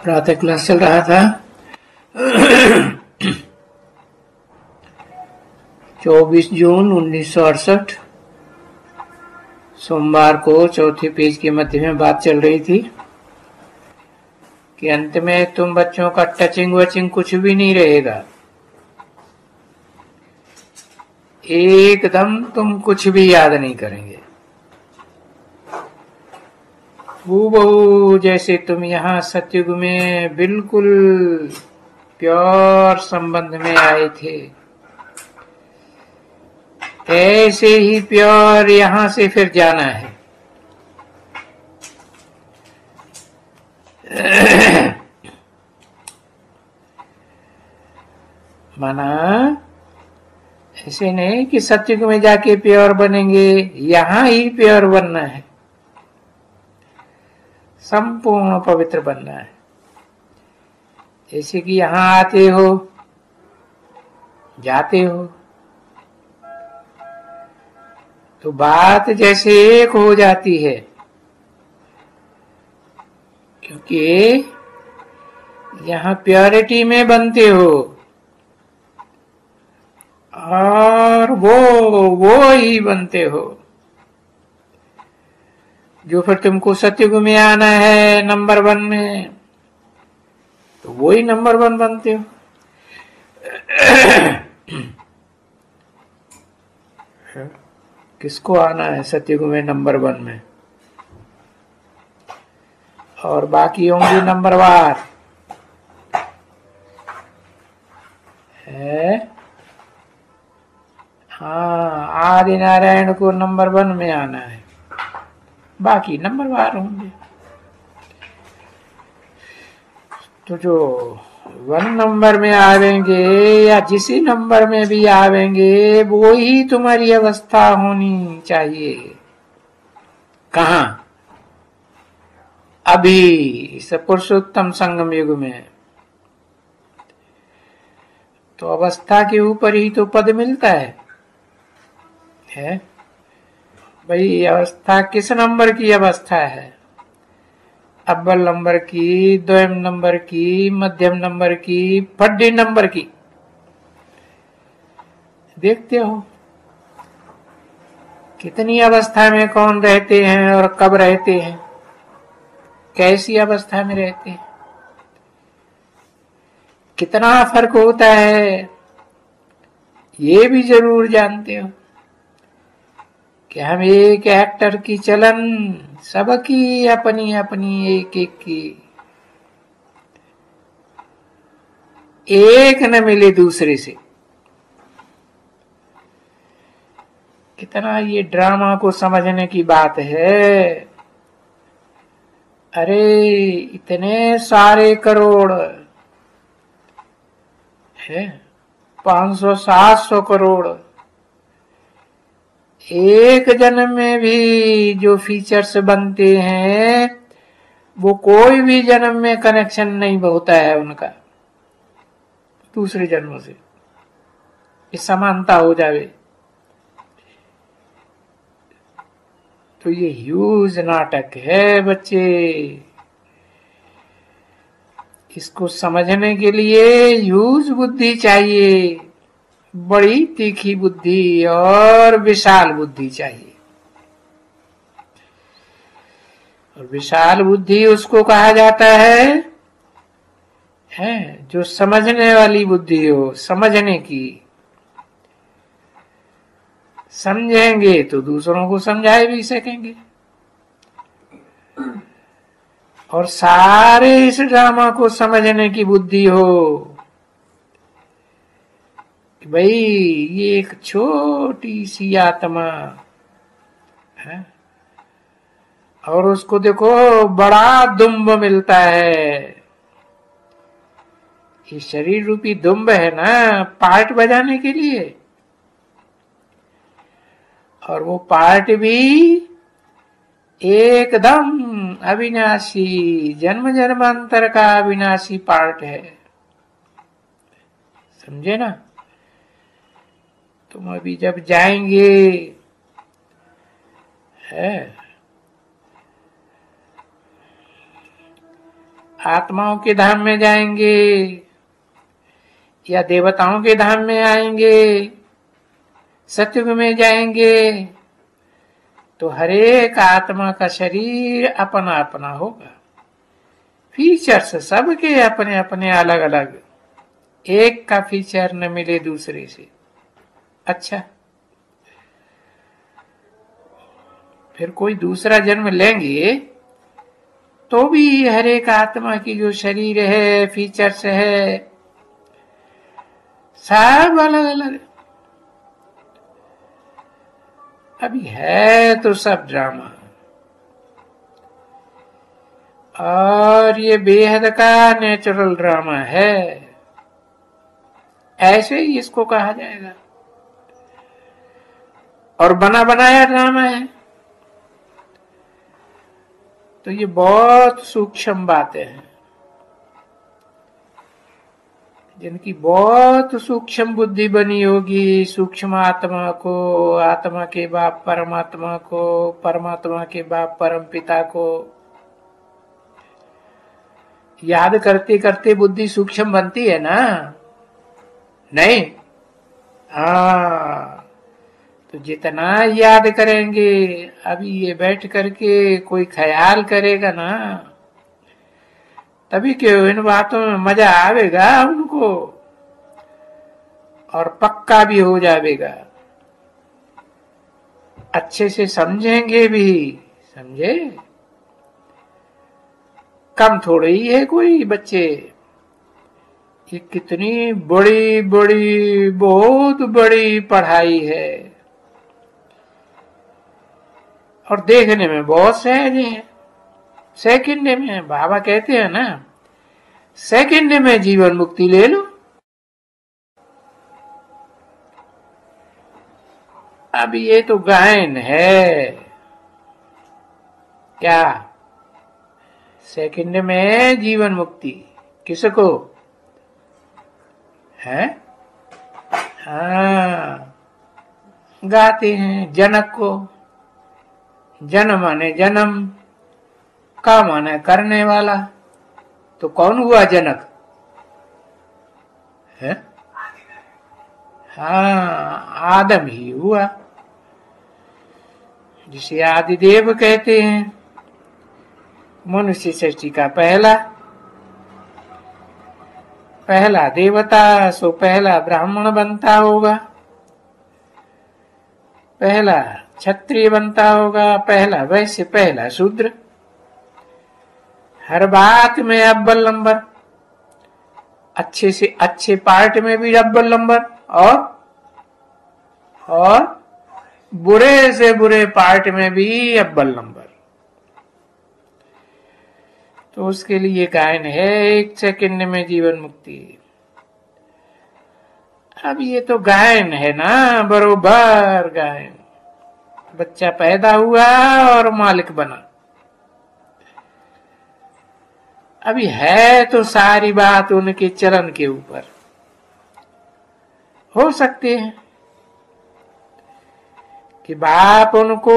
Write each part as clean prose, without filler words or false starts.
प्रातः क्लास चल रहा था। 24 जून 1968 सोमवार को चौथे पेज के मध्य में बात चल रही थी कि अंत में तुम बच्चों का टचिंग वचिंग कुछ भी नहीं रहेगा। एकदम तुम कुछ भी याद नहीं करेंगे। हूबहू जैसे तुम यहाँ सतयुग में बिल्कुल प्योर संबंध में आए थे, ऐसे ही प्योर यहाँ से फिर जाना है। माना ऐसे नहीं कि सतयुग में जाके प्योर बनेंगे, यहाँ ही प्योर बनना है, संपूर्ण पवित्र बनना है। जैसे कि यहाँ आते हो जाते हो तो बात जैसे एक हो जाती है, क्योंकि यहाँ प्योरिटी में बनते हो और वो ही बनते हो जो फिर तुमको सतयुग में आना है नंबर 1 में, तो वो ही नंबर 1 बनते हो। किसको आना है सतयुग में नंबर 1 में, और बाकी होंगे नंबरवार है। हाँ, आदि नारायण को नंबर 1 में आना है, बाकी नंबरवार होंगे। तो जो 1 नंबर में आवेंगे या जिसी नंबर में भी आवेंगे, वो ही तुम्हारी अवस्था होनी चाहिए। कहाँ? अभी इस पुरुषोत्तम संगम युग में। तो अवस्था के ऊपर ही तो पद मिलता है भाई। अवस्था किस नंबर की अवस्था है? अव्वल नंबर की, द्वयम नंबर की, मध्यम नंबर की, फड्डी नंबर की। देखते हो कितनी अवस्था में कौन रहते हैं और कब रहते हैं, कैसी अवस्था में रहते हैं, कितना फर्क होता है, ये भी जरूर जानते हो कि हम एक एक्टर की चलन सबकी अपनी अपनी एक एक की, एक न मिले दूसरे से। कितना ये ड्रामा को समझने की बात है। अरे इतने सारे करोड़ है, 500-700 करोड़, एक जन्म में भी जो फीचर्स बनते हैं वो कोई भी जन्म में कनेक्शन नहीं होता है उनका दूसरे जन्मों से, इस समानता हो जावे। तो ये ह्यूज नाटक है बच्चे। इसको समझने के लिए ह्यूज बुद्धि चाहिए, बड़ी तीखी बुद्धि और विशाल बुद्धि चाहिए। और विशाल बुद्धि उसको कहा जाता है जो समझने वाली बुद्धि हो, समझने की। समझेंगे तो दूसरों को समझा भी सकेंगे। और सारे इस ड्रामा को समझने की बुद्धि हो कि भाई ये एक छोटी सी आत्मा है और उसको देखो बड़ा दुम्ब मिलता है। ये शरीर रूपी दुम्ब है ना, पार्ट बजाने के लिए, और वो पार्ट भी एकदम अविनाशी, जन्म जन्मांतर का अविनाशी पार्ट है। समझे ना? तुम अभी जब जाएंगे आत्माओं के धाम में जाएंगे या देवताओं के धाम में आएंगे, सतयुग में जाएंगे, तो हर एक आत्मा का शरीर अपना अपना होगा। फीचर्स सबके अपने अपने अलग अलग, एक का फीचर न मिले दूसरे से। अच्छा, फिर कोई दूसरा जन्म लेंगे तो भी हर एक आत्मा की जो शरीर है, फीचर्स है, सब अलग अलग। अभी है तो सब ड्रामा, और ये बेहद का नेचुरल ड्रामा है, ऐसे ही इसको कहा जाएगा। और बना बनाया ड्रामा है। तो ये बहुत सूक्ष्म बातें हैं, जिनकी बहुत सूक्ष्म बुद्धि बनी होगी। सूक्ष्म आत्मा को, आत्मा के बाप परमात्मा को, परमात्मा के बाप परम पिता को याद करते करते बुद्धि सूक्ष्म बनती है ना? नहीं? हाँ, तो जितना याद करेंगे, अभी ये बैठ करके कोई ख्याल करेगा ना, तभी क्यों इन बातों में मजा आवेगा उनको, और पक्का भी हो जाएगा। अच्छे से समझेंगे भी, समझे? कम थोड़े ही है कोई बच्चे, ये कितनी बड़ी बड़ी, बहुत बड़ी पढ़ाई है, और देखने में बहुत सहज है। सेकंड में बाबा कहते हैं ना, सेकंड में जीवन मुक्ति ले लो। अब ये तो गायन है क्या? सेकंड में जीवन मुक्ति किसको है? हाँ, गाते हैं जनक को। जन माने जन्म, का माने करने वाला, तो कौन हुआ जनक है? हाँ, आदम ही हुआ, जिसे आदिदेव कहते हैं। मनुष्य सृष्टि का पहला देवता, सो पहला ब्राह्मण बनता होगा, पहला क्षत्रिय बनता होगा, पहला वैश्य, पहला शूद्र। हर बात में अव्वल नंबर, अच्छे से अच्छे पार्ट में भी अव्वल नंबर, और बुरे से बुरे पार्ट में भी अव्वल नंबर। तो उसके लिए गायन है, 1 सेकंड में जीवन मुक्ति। अब ये तो गायन है ना, बरोबर गायन। बच्चा पैदा हुआ और मालिक बना। अभी है तो सारी बात उनके चरण के ऊपर। हो सकते हैं कि बाप उनको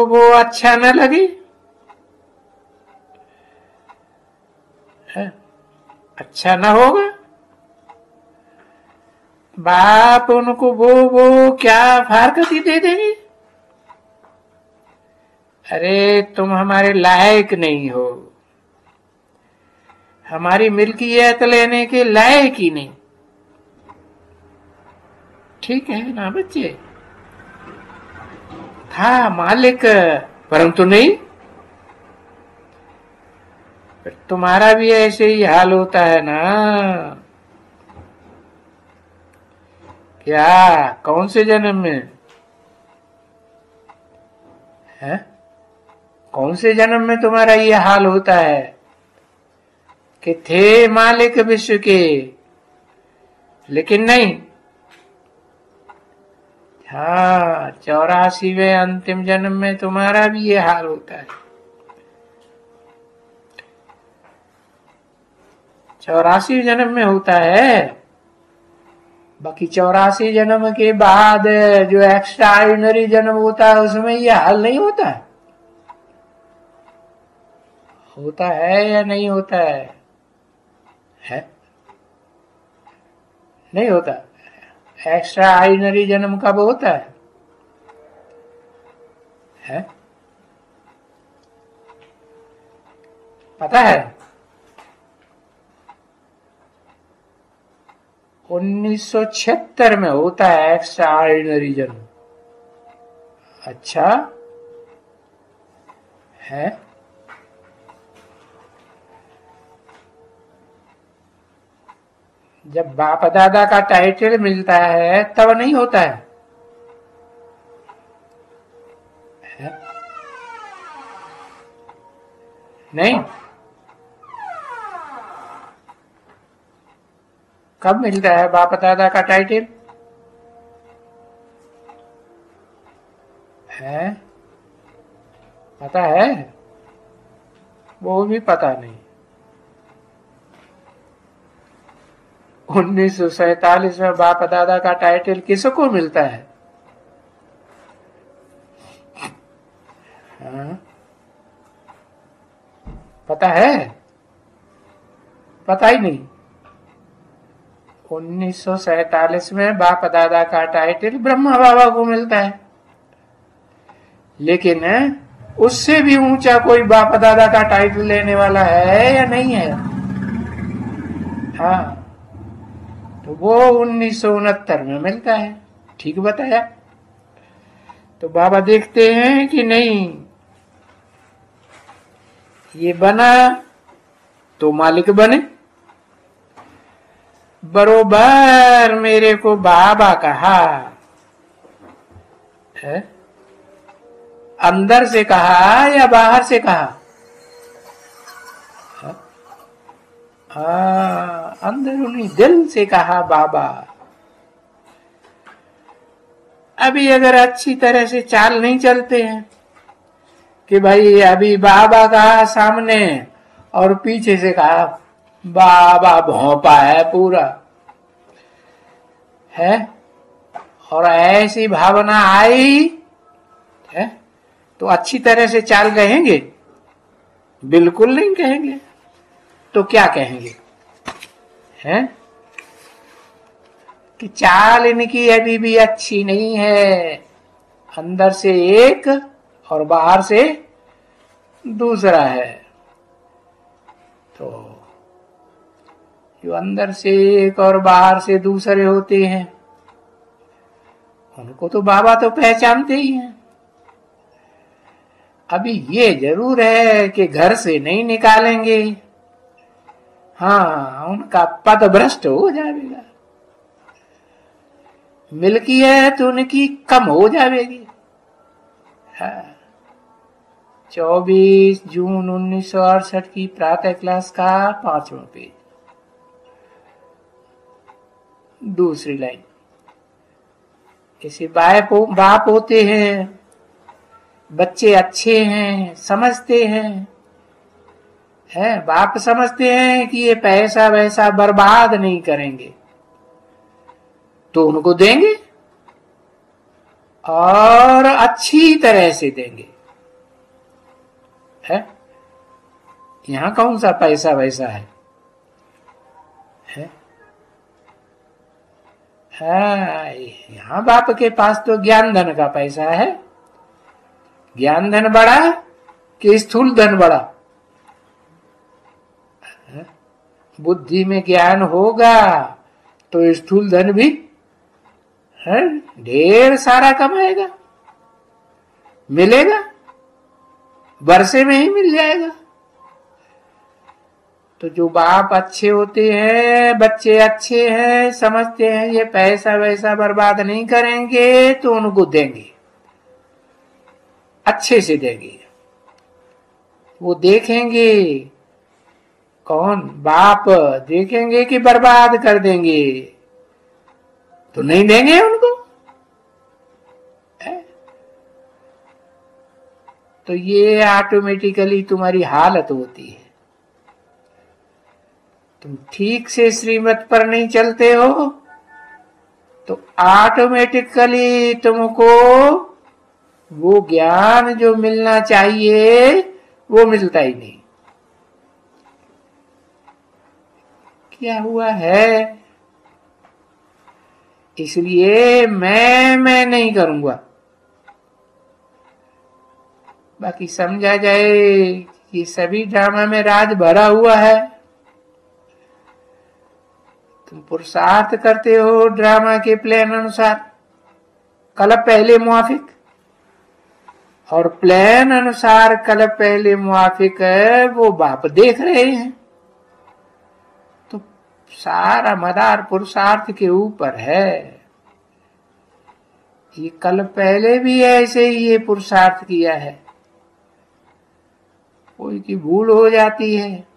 वो अच्छा न लगे, अच्छा न होगा। बाप उनको वो क्या फारकती दे देंगे, अरे तुम हमारे लायक नहीं हो, हमारी मिल्कियत लेने के लायक ही नहीं। ठीक है ना बच्चे? था मालिक परंतु नहीं। फिर तुम्हारा भी ऐसे ही हाल होता है ना? क्या? कौन से जन्म में है? कौन से जन्म में तुम्हारा ये हाल होता है कि थे मालिक विश्व के, लेकिन नहीं? हाँ, 84वें अंतिम जन्म में तुम्हारा भी ये हाल होता है। 84 जन्म में होता है। बाकी 84 जन्म के बाद जो एक्स्ट्रा ऑर्डिनरी जन्म होता है, उसमें ये हाल नहीं होता है? होता है या नहीं होता है? है, नहीं होता। एक्स्ट्रा ऑर्डिनरी जन्म कब होता है? पता है? 1976 में होता है एक्स्ट्रा ऑर्डिनरी जन्म। अच्छा है? जब बाप दादा का टाइटल मिलता है तब नहीं होता है? नहीं, कब मिलता है बाप दादा का टाइटल? है, पता है? वो भी पता नहीं। 1947 में बाप दादा का टाइटल किसको मिलता है? हाँ? पता है? पता ही नहीं। 1947 में बाप दादा का टाइटल ब्रह्मा बाबा को मिलता है, लेकिन उससे भी ऊंचा कोई बाप दादा का टाइटल लेने वाला है या नहीं है? हाँ, तो वो 1969 में मिलता है। ठीक बताया। तो बाबा देखते हैं कि नहीं, ये बना तो मालिक बने। बरोबर मेरे को बाबा कहा है, अंदर से कहा या बाहर से कहा? अंदरूनी दिल से कहा बाबा। अभी अगर अच्छी तरह से चाल नहीं चलते हैं कि भाई अभी बाबा कहा सामने और पीछे से कहा बाबा भौंपा है पूरा है, और ऐसी भावना आई है, तो अच्छी तरह से चाल कहेंगे? बिल्कुल नहीं कहेंगे। तो क्या कहेंगे? हैं कि चाल इनकी अभी भी अच्छी नहीं है, अंदर से एक और बाहर से दूसरा है। तो जो अंदर से एक और बाहर से दूसरे होते हैं उनको तो बाबा तो पहचानते ही हैं। अभी ये जरूर है कि घर से नहीं निकालेंगे, हाँ उनका पद भ्रष्ट हो जाएगा, मिल्की है तो उनकी कम हो जाएगी। हाँ। 24 जून 1968 की प्रातः क्लास का 5वां पेज, दूसरी लाइन। किसी बाप होते हैं, बच्चे अच्छे हैं, समझते हैं, बाप समझते हैं कि ये पैसा वैसा बर्बाद नहीं करेंगे तो उनको देंगे और अच्छी तरह से देंगे। है यहां कौन सा पैसा वैसा है? यहां बाप के पास तो ज्ञान धन का पैसा है। ज्ञान धन बड़ा कि स्थूल धन बड़ा? बुद्धि में ज्ञान होगा तो स्थूल धन भी है ढेर सारा कमाएगा, मिलेगा, वर्षे में ही मिल जाएगा। तो जो बाप अच्छे होते हैं, बच्चे अच्छे हैं, समझते हैं ये पैसा वैसा बर्बाद नहीं करेंगे तो उनको देंगे, अच्छे से देंगे। वो देखेंगे, कौन? बाप देखेंगे कि बर्बाद कर देंगे तो नहीं देंगे उनको। तो ये ऑटोमेटिकली तुम्हारी हालत होती है। तुम ठीक से श्रीमत पर नहीं चलते हो तो ऑटोमेटिकली तुमको वो ज्ञान जो मिलना चाहिए वो मिलता ही नहीं। किया हुआ है, इसलिए मैं नहीं करूंगा। बाकी समझा जाए कि सभी ड्रामा में राज भरा हुआ है। तुम पुरुषार्थ करते हो ड्रामा के प्लान अनुसार, कल पहले मुआफिक, और प्लान अनुसार कल पहले मुआफिक वो बाप देख रहे हैं, तो सारा मदार पुरुषार्थ के ऊपर है। ये कल पहले भी ऐसे ही ये पुरुषार्थ किया है, कोई की भूल हो जाती है,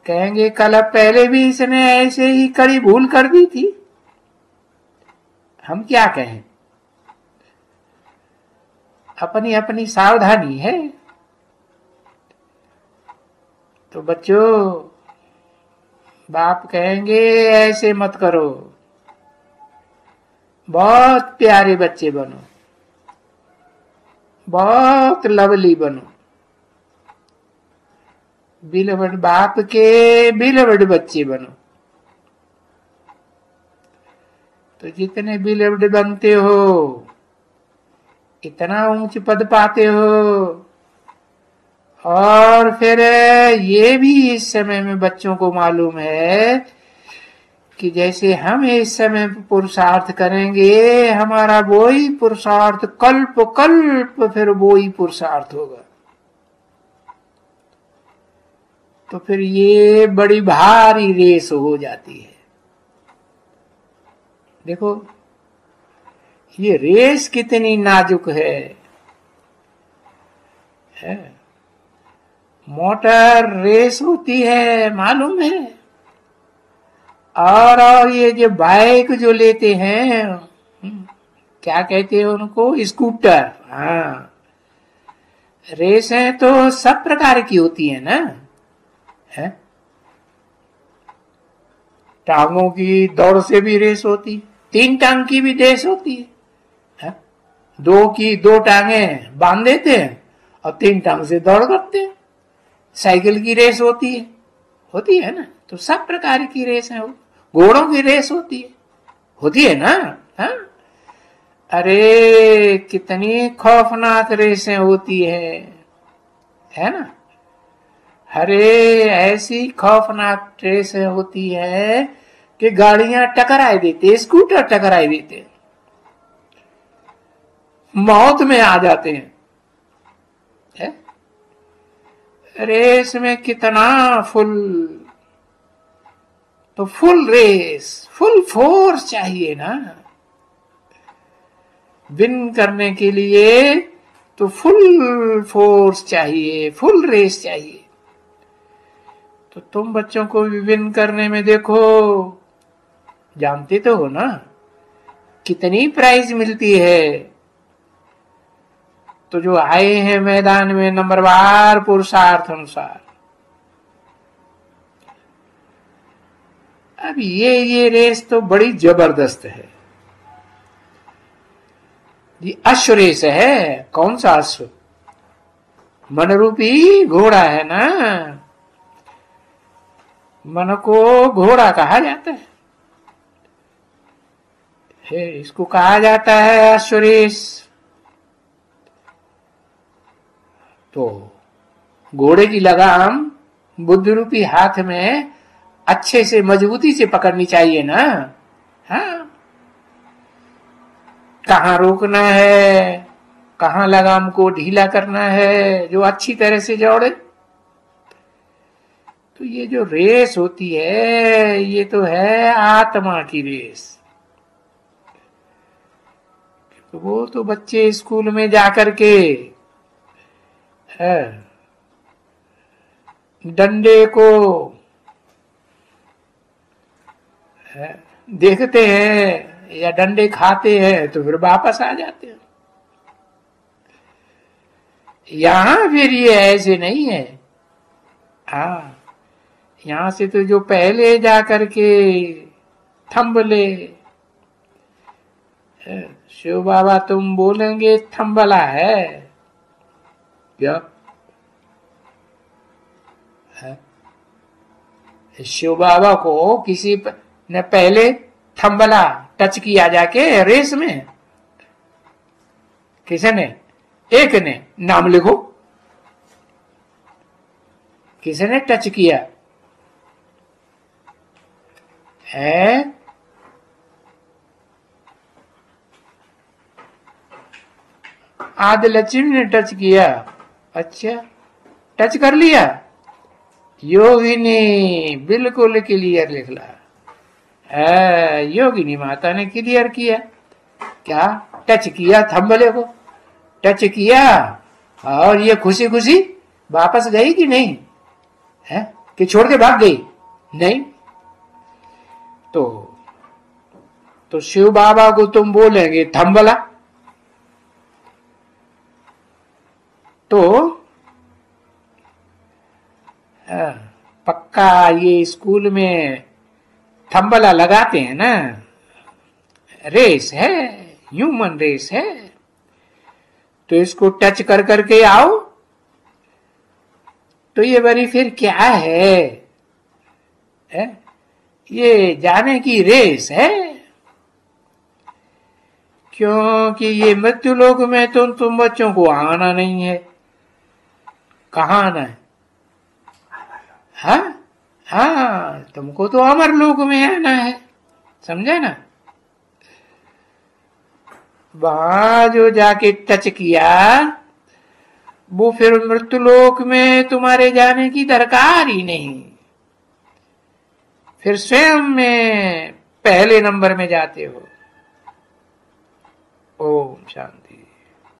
कहेंगे कल पहले भी इसने ऐसे ही कड़ी भूल कर दी थी, हम क्या कहें, अपनी अपनी सावधानी है। तो बच्चों, बाप कहेंगे ऐसे मत करो, बहुत प्यारे बच्चे बनो, बहुत लवली बनो, बिलवड बाप के बिलवड बच्चे बनो। तो जितने बिलवड बनते हो इतना ऊंच पद पाते हो। और फिर ये भी इस समय में बच्चों को मालूम है कि जैसे हम इस समय पुरुषार्थ करेंगे, हमारा वही पुरुषार्थ कल्प कल्प फिर वही पुरुषार्थ होगा। तो फिर ये बड़ी भारी रेस हो जाती है। देखो ये रेस कितनी नाजुक है, मोटर रेस होती है मालूम है, और ये जो बाइक जो लेते हैं, क्या कहते हैं उनको, स्कूटर, हाँ, रेसें तो सब प्रकार की होती है ना, है? टांगों की दौड़ से भी रेस होती, 3 टांग की भी रेस होती है, 2 की 2 टांगे बांध देते हैं और 3 टांग से दौड़ करते हैं। साइकिल की रेस होती है ना। तो सब प्रकार की रेस है, घोड़ों की रेस होती है ना, हाँ? अरे कितनी खौफनाक रेसें होती है ना। अरे ऐसी खौफनाक रेसें होती है कि गाड़ियां टकराए देते, स्कूटर टकराए देते, मौत में आ जाते हैं, है? रेस में कितना तो फुल रेस, फुल फोर्स चाहिए ना विन करने के लिए। तो फुल फोर्स चाहिए, फुल रेस चाहिए। तो तुम बच्चों को भी विन करने में देखो, जानते तो हो ना कितनी प्राइज मिलती है। तो जो आए हैं मैदान में नंबरवार पुरुषार्थ अनुसार, अब ये रेस तो बड़ी जबरदस्त है। ये अश्व रेस है। कौन सा अश्व? मनरूपी घोड़ा है ना, मन को घोड़ा कहा जाता है, इसको कहा जाता है अश्व रेस। तो घोड़े की लगाम बुद्ध रूपी हाथ में अच्छे से मजबूती से पकड़नी चाहिए ना, हाँ? कहाँ रोकना है, कहाँ लगाम को ढीला करना है, जो अच्छी तरह से जोड़े। तो ये जो रेस होती है, ये तो है आत्मा की रेस। तो वो तो बच्चे स्कूल में जाकर के डंडे को देखते हैं या डंडे खाते हैं तो फिर वापस आ जाते हैं। यहां फिर ये ऐसे नहीं है, हाँ, यहां से तो जो पहले जाकर के थंब ले, शिव बाबा तुम बोलेंगे थंबला है क्या है? शिव बाबा को किसी ने पहले थंबला टच किया जाके रेस में, किसी ने, एक ने, नाम लिखो, किसी ने टच किया है? आदि लक्ष्मी ने टच किया। अच्छा, टच कर लिया? योगिनी बिल्कुल क्लियर लिख ला। योगिनी माता ने क्लियर किया। क्या टच किया? थंबले को टच किया और ये खुशी खुशी वापस गई कि नहीं है, कि छोड़ के भाग गई? नहीं। तो शिव बाबा को तुम बोलेंगे थंबला, तो पक्का ये स्कूल में थंबला लगाते हैं ना, रेस है, ह्यूमन रेस है, तो इसको टच कर करके आओ। तो ये बड़ी फिर क्या है? ये जाने की रेस है, क्योंकि ये मृत्यु लोक में तो तुम बच्चों को आना नहीं है। कहाँ आना है? हाँ हाँ, तुमको तो अमर लोक में आना है, समझे ना? वहां जो जाके टच किया वो फिर मृत्युलोक में तुम्हारे जाने की दरकार ही नहीं, फिर स्वयं में पहले नंबर में जाते हो। ओम शांति।